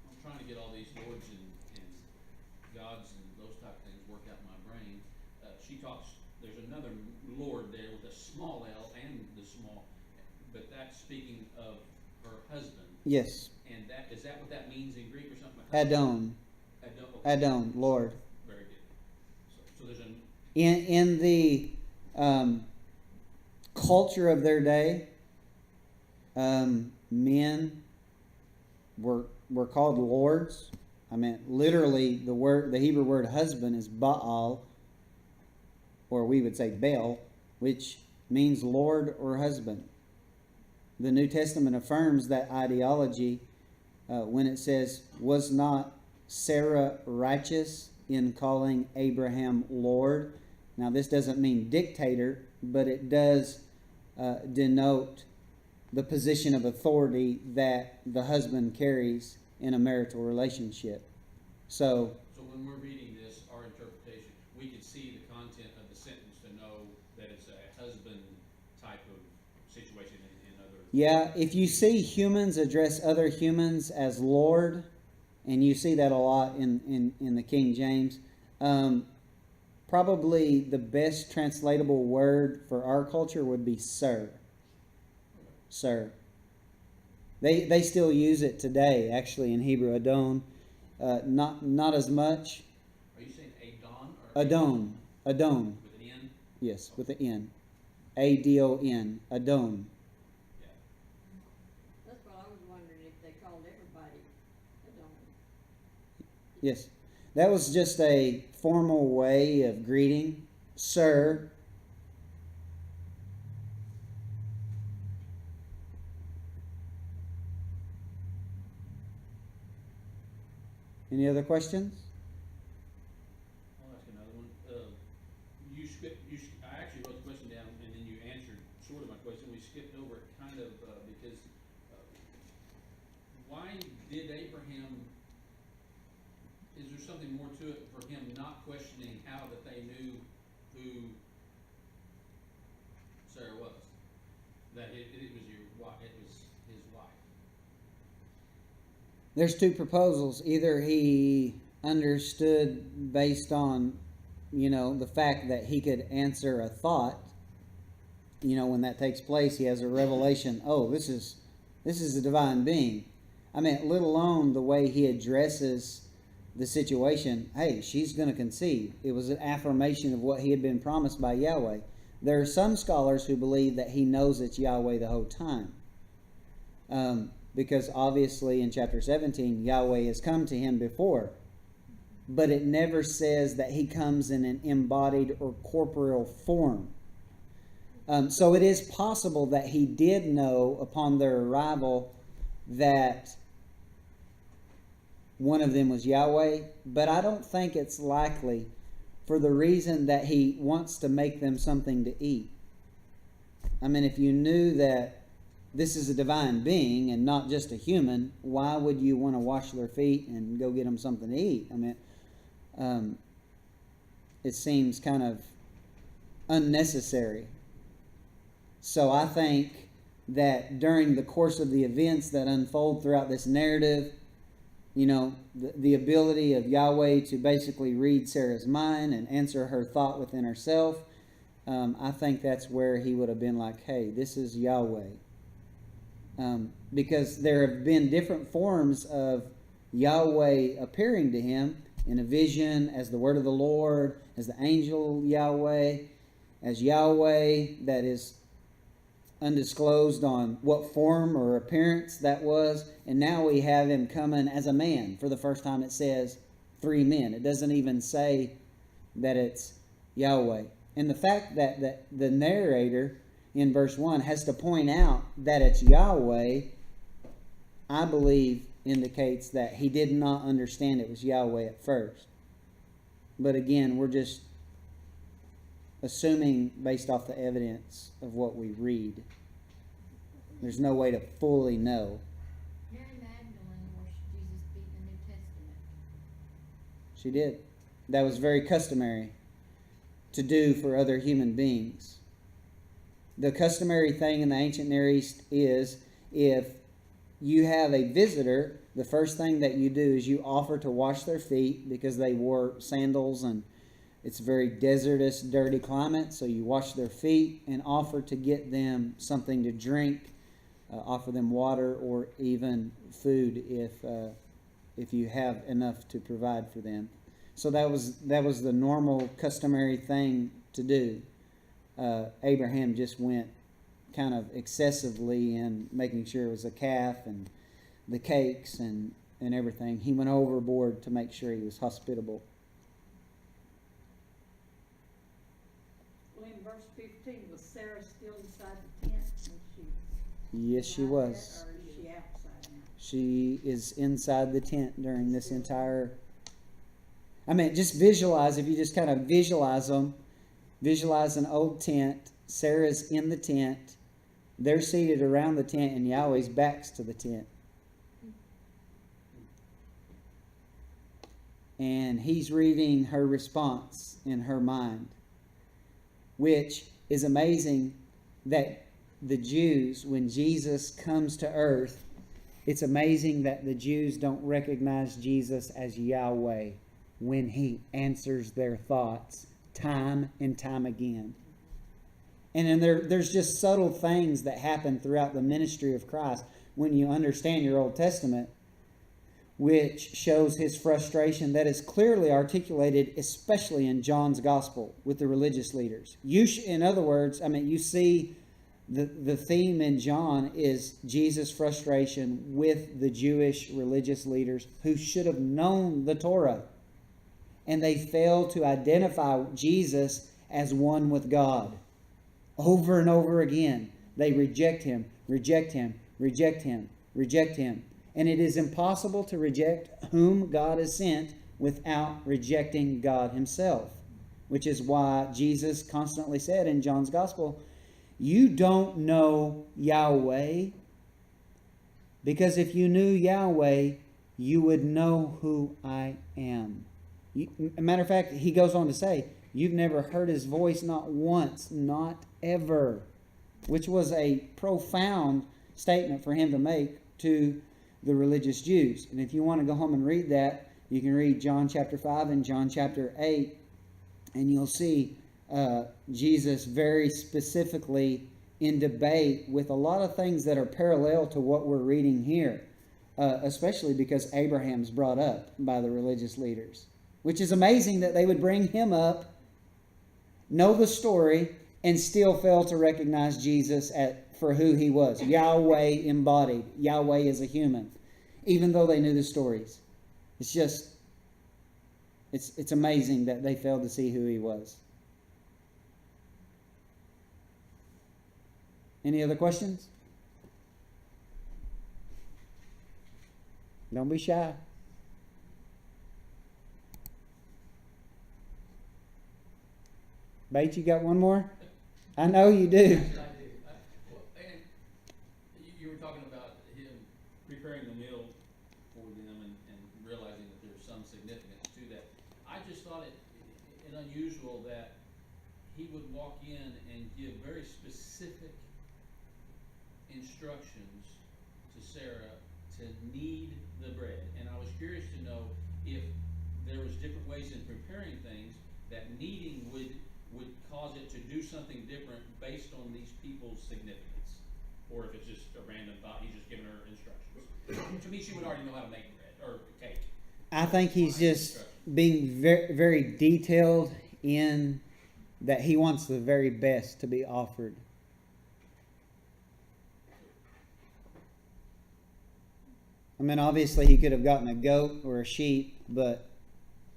I'm trying to get all these lords and gods and those type of things worked out in my brain. She talks, there's another Lord there with a small L and the small, but that's speaking of her husband. Yes. And is that what that means in Greek or something? Adon. Okay. Adon, Lord. Very good. So there's an In the culture of their day, men were called lords. I mean, literally, the Hebrew word husband is Baal, or we would say Baal, which means lord or husband. The New Testament affirms that ideology when it says, "Was not Sarah righteous in calling Abraham Lord?" Now, this doesn't mean dictator, but it does denote the position of authority that the husband carries in a marital relationship. So when we're reading this, our interpretation, we could see the content of the sentence to know that it's a husband type of situation in other. yeah, if you see humans address other humans as Lord, and you see that a lot in the King James, probably the best translatable word for our culture would be sir. Sir. They still use it today, actually, in Hebrew. Adon, not as much. Are you saying Adon or Adon. Adon. with an N? Yes, with an N. Adon. Adon. Yeah. That's what I was wondering, if they called everybody Adon. Yes. That was just a formal way of greeting. Sir. Any other questions? I'll ask another one. I actually wrote the question down and then you answered sort of my question. We skipped over it kind of, because, why did Abraham, is there something more to it for him not questioning how that they knew who Sarah was? That it was your wife, it was his wife. There's two proposals. Either he understood based on, the fact that he could answer a thought. When that takes place, he has a revelation. Oh, this is a divine being. I mean, let alone the way he addresses the situation. Hey, she's going to conceive. It was an affirmation of what he had been promised by Yahweh. There are some scholars who believe that he knows it's Yahweh the whole time. Because obviously in chapter 17, Yahweh has come to him before. But it never says that he comes in an embodied or corporeal form. So it is possible that he did know upon their arrival that one of them was Yahweh, but I don't think it's likely, for the reason that he wants to make them something to eat. I mean, if you knew that this is a divine being and not just a human, why would you want to wash their feet and go get them something to eat? I mean, it seems kind of unnecessary. So I think that during the course of the events that unfold throughout this narrative, the ability of Yahweh to basically read Sarah's mind and answer her thought within herself, I think that's where he would have been like, hey, this is Yahweh. Because there have been different forms of Yahweh appearing to him in a vision, as the word of the Lord, as the angel Yahweh, as Yahweh that is undisclosed on what form or appearance that was. And now we have him coming as a man. For the first time it says 3 men. It doesn't even say that it's Yahweh. And the fact that the narrator in verse 1 has to point out that it's Yahweh, I believe indicates that he did not understand it was Yahweh at first. But again, we're just assuming based off the evidence of what we read. There's no way to fully know. Mary Magdalene washed Jesus' feet in the New Testament. She did. That was very customary to do for other human beings. The customary thing in the ancient Near East is, if you have a visitor, the first thing that you do is you offer to wash their feet, because they wore sandals and it's a very desertous, dirty climate. So you wash their feet and offer to get them something to drink, offer them water or even food if you have enough to provide for them. So that was the normal, customary thing to do. Abraham just went kind of excessively in making sure it was a calf and the cakes and everything. He went overboard to make sure he was hospitable. Well, in verse 15, was Sarah still inside the tent when she? Yes, she was. Or is she outside now? She is inside the tent during this entire... I mean, just visualize, if you just kind of visualize them, visualize an old tent. Sarah's in the tent. They're seated around the tent, and Yahweh's back's to the tent. And he's reading her response in her mind, which is amazing that the Jews, when Jesus comes to earth, it's amazing that the Jews don't recognize Jesus as Yahweh when he answers their thoughts time and time again. And then there's just subtle things that happen throughout the ministry of Christ when you understand your Old Testament. which shows his frustration that is clearly articulated, especially in John's gospel with the religious leaders. In other words, you see the theme in John is Jesus' frustration with the Jewish religious leaders who should have known the Torah. And they fail to identify Jesus as one with God. Over and over again, they reject him, reject him, reject him, reject him. And it is impossible to reject whom God has sent without rejecting God himself. Which is why Jesus constantly said in John's gospel, you don't know Yahweh, because if you knew Yahweh, you would know who I am. A matter of fact, he goes on to say, you've never heard his voice, not once, not ever. Which was a profound statement for him to make to the religious Jews. And if you want to go home and read that, you can read John chapter 5 and John chapter 8, and you'll see Jesus very specifically in debate with a lot of things that are parallel to what we're reading here, especially because Abraham's brought up by the religious leaders, which is amazing that they would bring him up, know the story, and still fail to recognize Jesus for who he was. Yahweh embodied. Yahweh is a human, even though they knew the stories. It's amazing that they failed to see who he was. Any other questions? Don't be shy. Bates, you got one more? I know you do. I do. And you were talking about him preparing the meal for them and realizing that there's some significance to that. I just thought it unusual that he would walk in and give very specific instructions to Sarah to knead the bread. And I was curious to know if there was different ways in preparing things that kneading would cause it to do something different based on these people's significance, or if it's just a random thought. He's just giving her instructions. To me, she would already know how to make bread or cake. I think he's just being very, very detailed in that he wants the very best to be offered. Obviously he could have gotten a goat or a sheep, but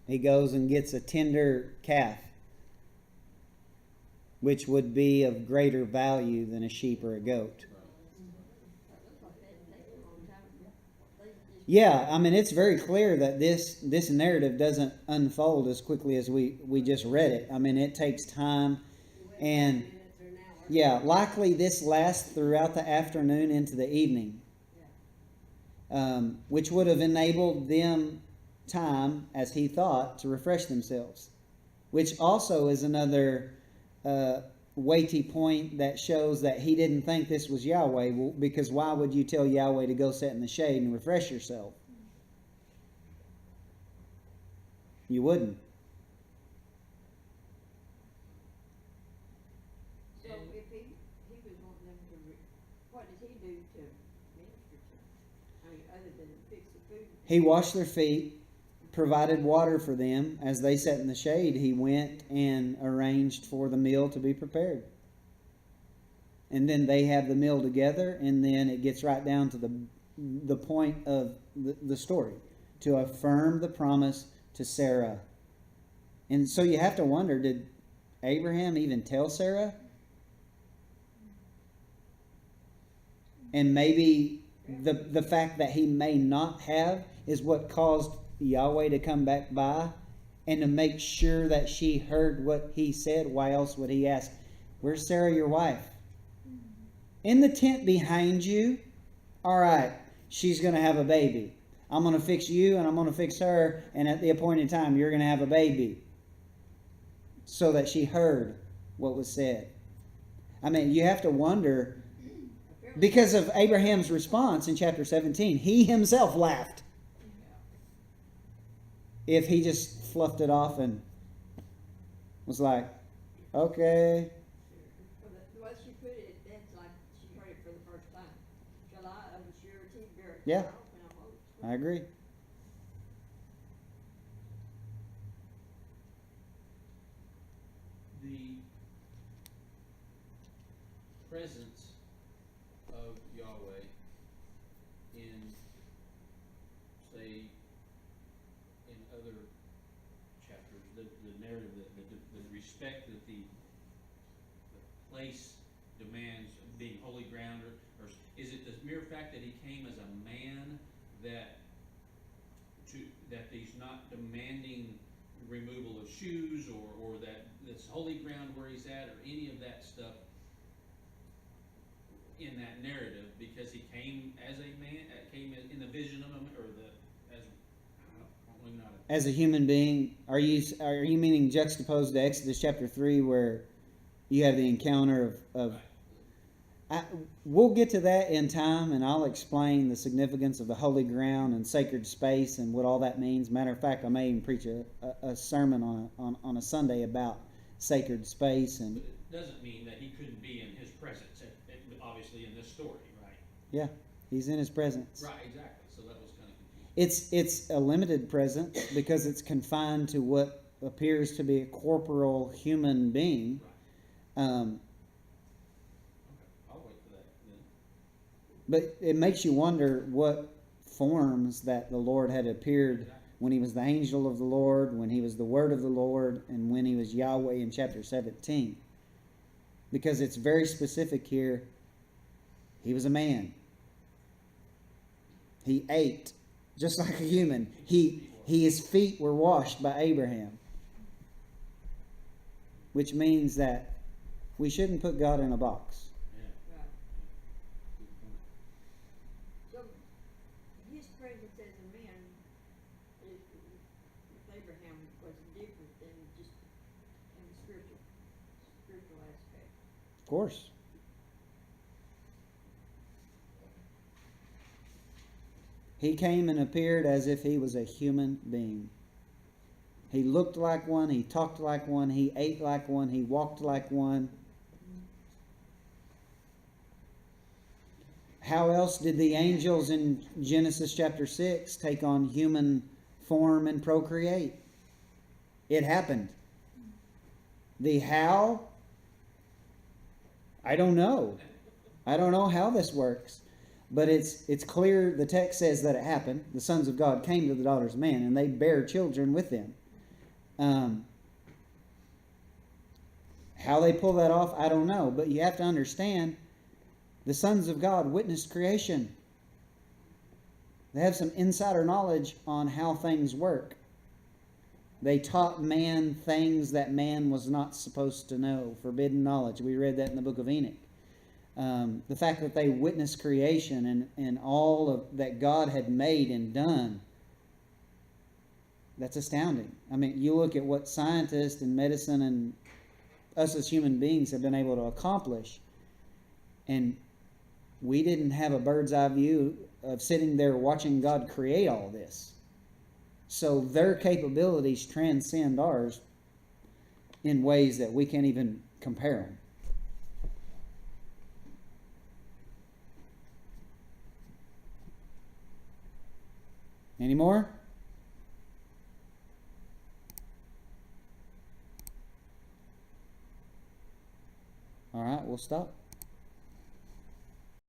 he goes and gets a tender calf, which would be of greater value than a sheep or a goat. Yeah, it's very clear that this narrative doesn't unfold as quickly as we just read it. It takes time, and yeah, likely this lasts throughout the afternoon into the evening, which would have enabled them time, as he thought, to refresh themselves, which also is another weighty point that shows that he didn't think this was Yahweh, because why would you tell Yahweh to go sit in the shade and refresh yourself? You wouldn't. So if he was wanting them to, what did he do to minister to? Other than fix the food? He washed their feet, provided water for them. As they sat in the shade, he went and arranged for the meal to be prepared. And then they have the meal together, and then it gets right down to the point of the story, to affirm the promise to Sarah. And so you have to wonder, did Abraham even tell Sarah? And maybe the fact that he may not have is what caused Yahweh to come back by and to make sure that she heard what he said. Why else would he ask, where's Sarah, your wife? In the tent behind you. All right, she's going to have a baby. I'm going to fix you and I'm going to fix her, and at the appointed time you're going to have a baby. So that she heard what was said. You have to wonder, because of Abraham's response in chapter 17, he himself laughed. If he just fluffed it off and was like, okay. The way she put it, that's like she heard it for the first time. Shall I of a surety bear it Yeah. myself when I'm old? I agree. presence of Yahweh in, say, in other chapters, the narrative, the respect that the place demands being holy ground, or is it the mere fact that he came as a man that he's not demanding removal of shoes, or that this holy ground where he's at, or any of that stuff in that narrative, because he came as a man, came in the vision of him, or as I don't know, not As a human being, are you meaning juxtaposed to Exodus chapter 3 where you have the encounter of right. we'll get to that in time, and I'll explain the significance of the holy ground and sacred space and what all that means. Matter of fact, I may even preach a sermon on a Sunday about sacred space. And But it doesn't mean that he couldn't be in his presence, obviously in this story, right? yeah, he's in his presence. Right, exactly. So that was kind of confusing. It's a limited presence because it's confined to what appears to be a corporal human being. Right. Um, Okay. I'll wait for that then. But it makes you wonder what forms that the Lord had appeared Exactly. when he was the angel of the Lord, when he was the word of the Lord, and when he was Yahweh in chapter 17. Because it's very specific here. He was a man. He ate just like a human. His feet were washed by Abraham. Which means that we shouldn't put God in a box. Yeah. Right. Good point. So, his presence as a man, with Abraham was different than just in the spiritual aspect. Of course. He came and appeared as if he was a human being. He looked like one, he talked like one, he ate like one, he walked like one. How else did the angels in Genesis chapter 6 take on human form and procreate? It happened. The how? I don't know. I don't know how this works. But it's clear, the text says that it happened. The sons of God came to the daughters of man, and they bare children with them. How they pull that off, I don't know. But you have to understand, the sons of God witnessed creation. They have some insider knowledge on how things work. They taught man things that man was not supposed to know, forbidden knowledge. We read that in the book of Enoch. The fact that they witnessed creation and all of that God had made and done, that's astounding. I mean, you look at what scientists and medicine and us as human beings have been able to accomplish, and we didn't have a bird's eye view of sitting there watching God create all this. So their capabilities transcend ours in ways that we can't even compare them. Any more? All right, we'll stop.